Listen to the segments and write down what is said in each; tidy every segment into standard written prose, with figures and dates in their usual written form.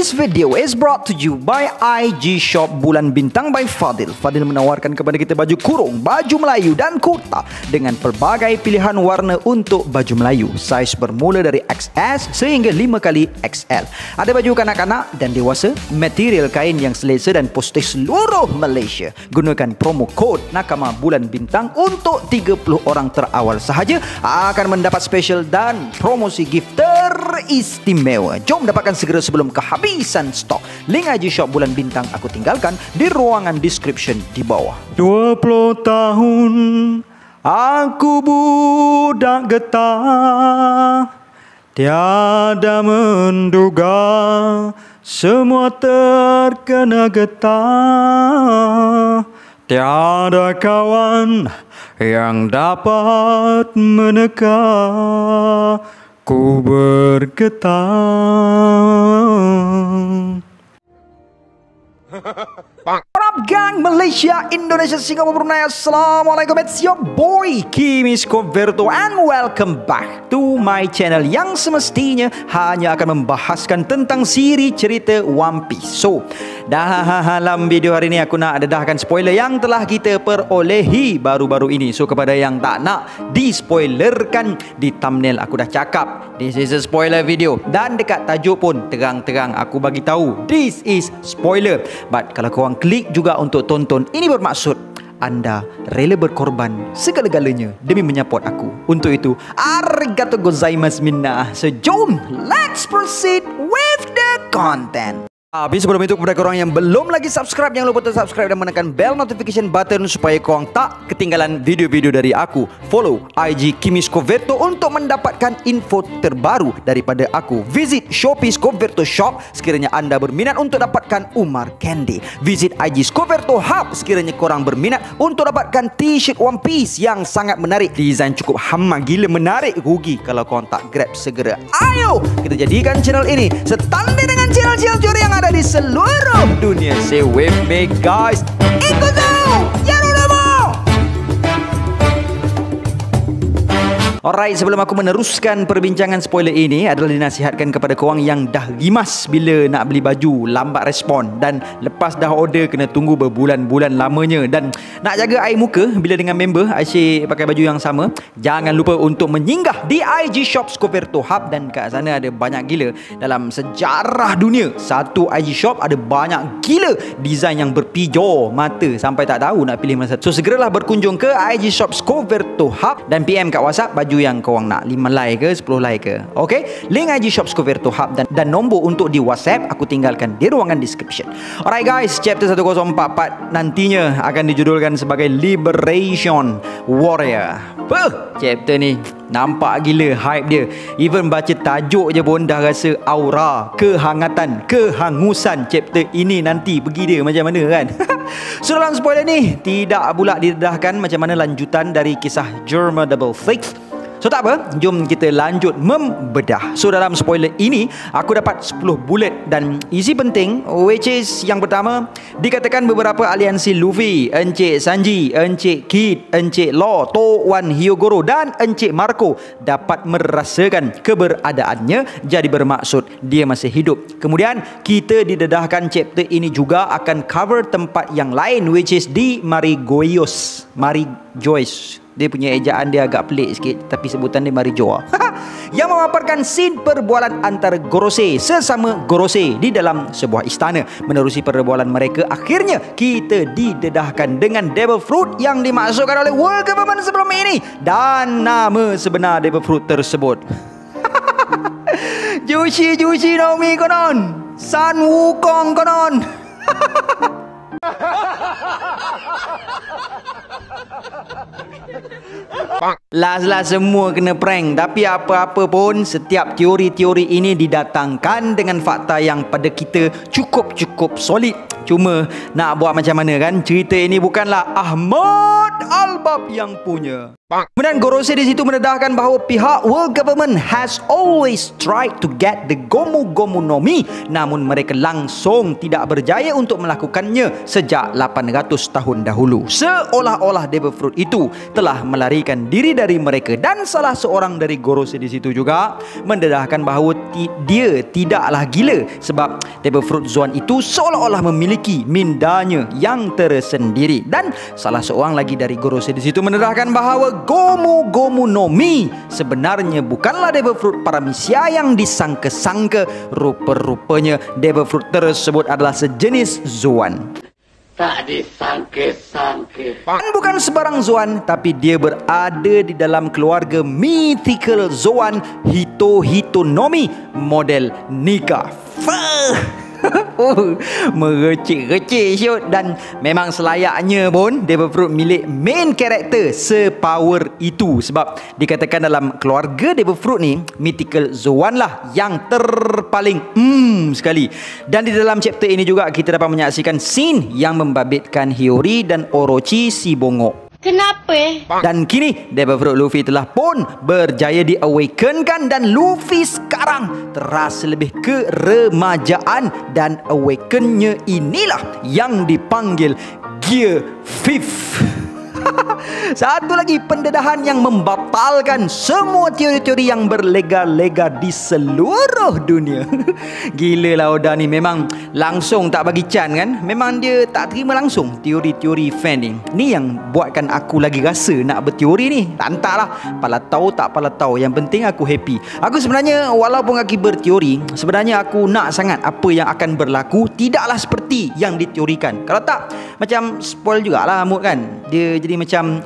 This video is brought to you by IG Shop Bulan Bintang by Fadil. Fadil menawarkan kepada kita baju kurung, baju Melayu dan kurta dengan pelbagai pilihan warna untuk baju Melayu. Saiz bermula dari XS sehingga 5XL. Ada baju kanak-kanak dan dewasa, material kain yang selesa dan postage seluruh Malaysia. Gunakan promo kod Nakama Bulan Bintang untuk 30 orang terawal sahaja akan mendapat special dan promosi gift teristimewa. Jom dapatkan segera sebelum kehabisan stok. Link IG Shop Bulan Bintang aku tinggalkan di ruangan description di bawah. 20 tahun aku budak getah, tiada menduga semua terkena getah. Tiada kawan yang dapat meneka, ku bergetar. What up gang, Malaysia, Indonesia, Singapura, Brunei. Assalamualaikum, it's your boy Kimis Converto and welcome back to my channel yang semestinya hanya akan membahaskan tentang siri cerita One Piece. So, dalam video hari ini aku nak dedahkan spoiler yang telah kita perolehi baru-baru ini. So, kepada yang tak nak di-spoilerkan, di thumbnail aku dah cakap this is a spoiler video, dan dekat tajuk pun terang-terang aku bagi tahu this is spoiler. But kalau korang klik juga untuk tonton, ini bermaksud anda rela berkorban segala-galanya demi menyaport aku. Untuk itu, arigatou gozaimasu minna. So jom, let's proceed with the content. Tapi sebelum itu, kepada korang yang belum lagi subscribe, jangan lupa subscribe dan menekan bell notification button supaya korang tak ketinggalan video-video dari aku. Follow IG Kimis Converto untuk mendapatkan info terbaru daripada aku. Visit Shopee Converto Shop sekiranya anda berminat untuk dapatkan Umar Candy. Visit IG Converto Hub sekiranya korang berminat untuk dapatkan t-shirt One Piece yang sangat menarik. Desain cukup hama gila menarik. Rugi kalau korang tak grab segera. Ayo kita jadikan channel ini setanding dengan channel-channel juri yang ada di seluruh dunia. Say with me guys, ikutu Yarudamu. Alright, sebelum aku meneruskan perbincangan spoiler ini, adalah dinasihatkan kepada korang yang dah rimas bila nak beli baju, lambat respon, dan lepas dah order kena tunggu berbulan-bulan lamanya, dan nak jaga air muka bila dengan member asyik pakai baju yang sama. Jangan lupa untuk menyinggah di IG Shop Converto Hub, dan kat sana ada banyak gila. Dalam sejarah dunia, satu IG Shop ada banyak gila desain yang berpijau mata sampai tak tahu nak pilih mana satu. So segeralah berkunjung ke IG Shop Converto Hub dan PM kat WhatsApp baju yang korang nak, 5 like ke 10 like ke. Okay, link IG Shop Converto Hub dan nombor untuk di WhatsApp aku tinggalkan di ruangan description. Alright guys, chapter 1044 nantinya akan dijudulkan sebagai Liberation Warrior. Chapter ni nampak gila hype dia. Even baca tajuk je pun dah rasa aura kehangatan, kehangusan chapter ini nanti pergi dia macam mana kan. So dalam spoiler ni tidak pula didedahkan macam mana lanjutan dari kisah Germa Double Six. So tak apa, jom kita lanjut membedah. So dalam spoiler ini aku dapat 10 bullet dan isi penting, which is yang pertama, dikatakan beberapa aliansi Luffy, Encik Sanji, Encik Kid, Encik Law, To Wan Hyogoro dan Encik Marco dapat merasakan keberadaannya, jadi bermaksud dia masih hidup. Kemudian kita didedahkan chapter ini juga akan cover tempat yang lain, which is di Marijois. Dia punya ejaan dia agak pelik sikit, tapi sebutan dia Marijoa. Yang memaparkan scene perbualan antara Gorosei sesama Gorosei di dalam sebuah istana. Menerusi perbualan mereka, akhirnya kita didedahkan dengan Devil Fruit yang dimasukkan oleh World Government sebelum ini, dan nama sebenar Devil Fruit tersebut Jushi Nomi konon, San Wukong konon. Last semua kena prank. Tapi apa-apa pun, setiap teori-teori ini didatangkan dengan fakta yang pada kita cukup solid. Cuma nak buat macam mana kan, cerita ini bukanlah Ahmad Albab yang punya. Kemudian Gorosei di situ mendedahkan bahawa pihak world government has always tried to get the Gomu Gomu no Mi, namun mereka langsung tidak berjaya untuk melakukannya sejak 800 tahun dahulu. Seolah-olah Devil Fruit itu telah melarikan diri dari mereka, dan salah seorang dari Gorosei di situ juga mendedahkan bahawa dia tidaklah gila sebab Devil Fruit Zoan itu seolah-olah memiliki mindanya yang tersendiri. Dan salah seorang lagi dari Gorosei di situ mendedahkan bahawa Gomu Gomu no Mi sebenarnya bukanlah Devil Fruit Paramecia yang disangka-sangka. Rupa-rupanya Devil Fruit tersebut adalah sejenis Zoan. Tak disangka-sangka. Dan bukan sebarang Zoan, tapi dia berada di dalam keluarga mythical Zoan Hito no Mi model Nika. Merecik-recik syut. Dan memang selayaknya pun Devil Fruit milik main karakter sepower itu, sebab dikatakan dalam keluarga Devil Fruit ni mythical Zoan lah yang terpaling sekali. Dan di dalam chapter ini juga kita dapat menyaksikan scene yang membabitkan Hiyori dan Orochi si bongok. Kenapa? Dan kini Devil Fruit Luffy telah pun berjaya di-awakenkan, dan Luffy sekarang terasa lebih keremajaan, dan awakennya inilah yang dipanggil Gear 5. Satu lagi pendedahan yang membatalkan semua teori-teori yang berlega-lega di seluruh dunia. Gila lah Oda ni, memang langsung tak bagi can kan. Memang dia tak terima langsung teori-teori fan ni. Ni yang buatkan aku lagi rasa nak berteori ni. Tak entahlah, pala tahu tak pala tahu, yang penting aku happy. Aku sebenarnya walaupun aku berteori, sebenarnya aku nak sangat apa yang akan berlaku tidaklah seperti yang diteorikan. Kalau tak, macam spoil jugalah mood kan. Dia jadi macam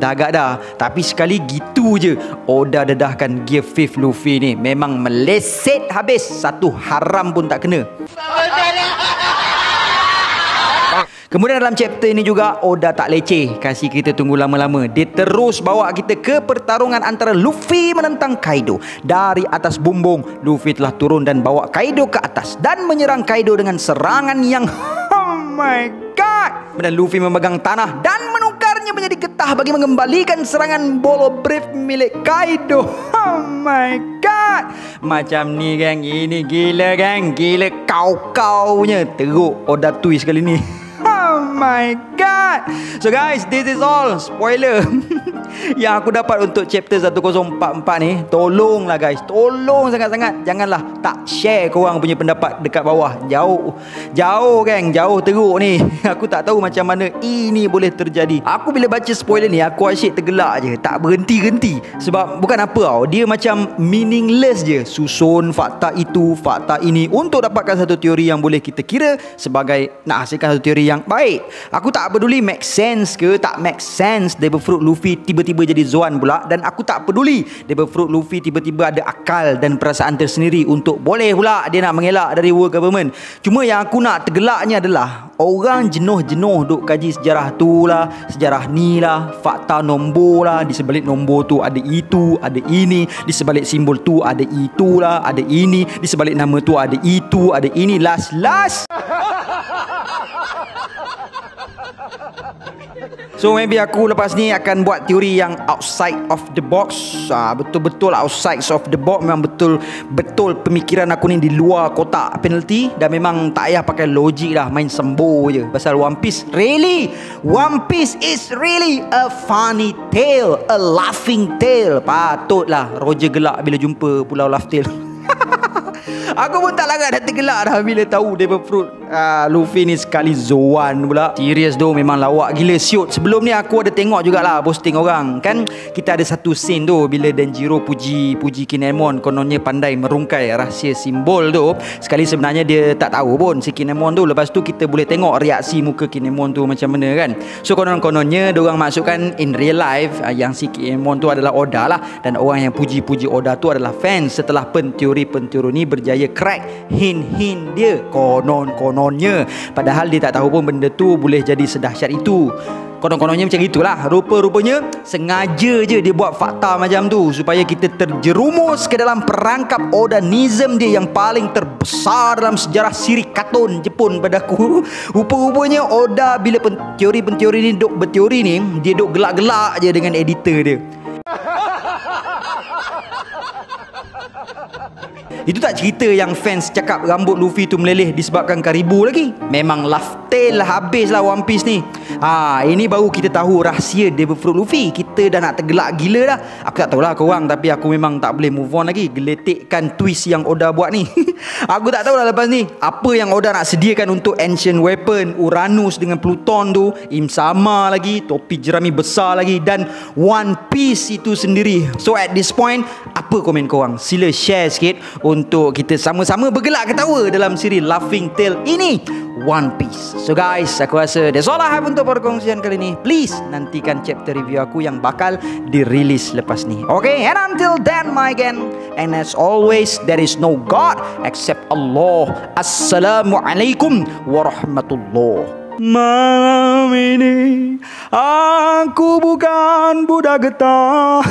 dah agak dah. Tapi sekali gitu je Oda dedahkan Gear 5 Luffy ni, memang meleset habis, satu haram pun tak kena. Kemudian dalam chapter ini juga Oda tak leceh kasih kita tunggu lama-lama. Dia terus bawa kita ke pertarungan antara Luffy menentang Kaido. Dari atas bumbung, Luffy telah turun dan bawa Kaido ke atas dan menyerang Kaido dengan serangan yang oh my god. Kemudian Luffy memegang tanah dan menukarnya menjadi getah bagi mengembalikan serangan bolo brief milik Kaido. Oh my god. Macam ni geng, ini gila geng, gila kau-kaunya. Teruk Oda twist kali ni. Oh my god. So guys, this is all spoiler yang aku dapat untuk chapter 1044 ni. Tolonglah guys, tolong sangat-sangat janganlah tak share korang punya pendapat dekat bawah. Jauh geng, jauh teruk ni. Aku tak tahu macam mana ini boleh terjadi. Aku bila baca spoiler ni, aku asyik tergelak je, tak berhenti-henti. Sebab bukan apa tau, dia macam meaningless je. Susun fakta itu, fakta ini untuk dapatkan satu teori yang boleh kita kira sebagai nak hasilkan satu teori yang baik. Aku tak peduli make sense ke tak make sense Devil Fruit Luffy tiba-tiba jadi Zoan pula. Dan aku tak peduli Devil Fruit Luffy tiba-tiba ada akal dan perasaan tersendiri untuk boleh pula dia nak mengelak dari world government. Cuma yang aku nak tergelaknya adalah orang jenuh-jenuh duk kaji sejarah tu lah, sejarah ni lah, fakta nombor lah. Di sebalik nombor tu ada itu, ada ini. Di sebalik simbol tu ada itulah, ada ini. Di sebalik nama tu ada itu, ada ini. Last so maybe aku lepas ni akan buat teori yang outside of the box. Betul-betul outside of the box. Memang betul pemikiran aku ni di luar kotak penalty. Dan memang tak payah pakai logik dah, main sembo je. Pasal One Piece, really, One Piece is really a funny tale, a laughing tale. Patutlah Roger gelak bila jumpa Pulau Laugh Tale. Aku pun tak larat dah tergelak dah bila tahu Devil Fruit Luffy ni sekali Zoan pula. Serius tu, memang lawak gila siut. Sebelum ni aku ada tengok jugalah posting orang. Kan kita ada satu scene tu bila Denjiro puji Kinemon, kononnya pandai merungkai rahsia simbol tu. Sekali sebenarnya dia tak tahu pun si Kinemon tu. Lepas tu kita boleh tengok reaksi muka Kinemon tu macam mana kan. So konon-kononnya diorang masukkan in real life yang si Kinemon tu adalah Oda lah. Dan orang yang puji Oda tu adalah fans setelah penteori ni berjaya crack hint-hint dia, konon-kononnya. Padahal dia tak tahu pun benda tu boleh jadi sedahsyat itu. Konon-kononnya macam itulah. Rupa-rupanya sengaja je dia buat fakta macam tu supaya kita terjerumus ke dalam perangkap Odanism dia yang paling terbesar dalam sejarah siri kartun Jepun pada aku. Rupa-rupanya Oda bila teori-penteori ni duk berteori ni, dia duk gelak-gelak je dengan editor dia. Itu tak cerita yang fans cakap rambut Luffy tu meleleh disebabkan Karibu lagi. Memang laugh tail lah, habis lah One Piece ni. Ini baru kita tahu rahsia Devil Fruit Luffy. Kita dah nak tergelak gila dah. Aku tak tahulah korang, tapi aku memang tak boleh move on lagi. Geletikkan twist yang Oda buat ni. Aku tak tahulah lepas ni apa yang Oda nak sediakan untuk Ancient Weapon, Uranus dengan Pluton tu, Im-sama lagi, topi jerami besar lagi, dan One Piece itu sendiri. So at this point, apa komen korang? Sila share sikit untuk kita sama-sama bergelak ketawa dalam siri Laughing Tale ini, One Piece. So guys, aku rasa that's all I have untuk perkongsian kali ni. Please nantikan chapter review aku yang bakal dirilis lepas ni. Okay, and until then my gang, and as always, there is no God except Allah. Assalamualaikum warahmatullahi. Malam ini aku bukan budak getah.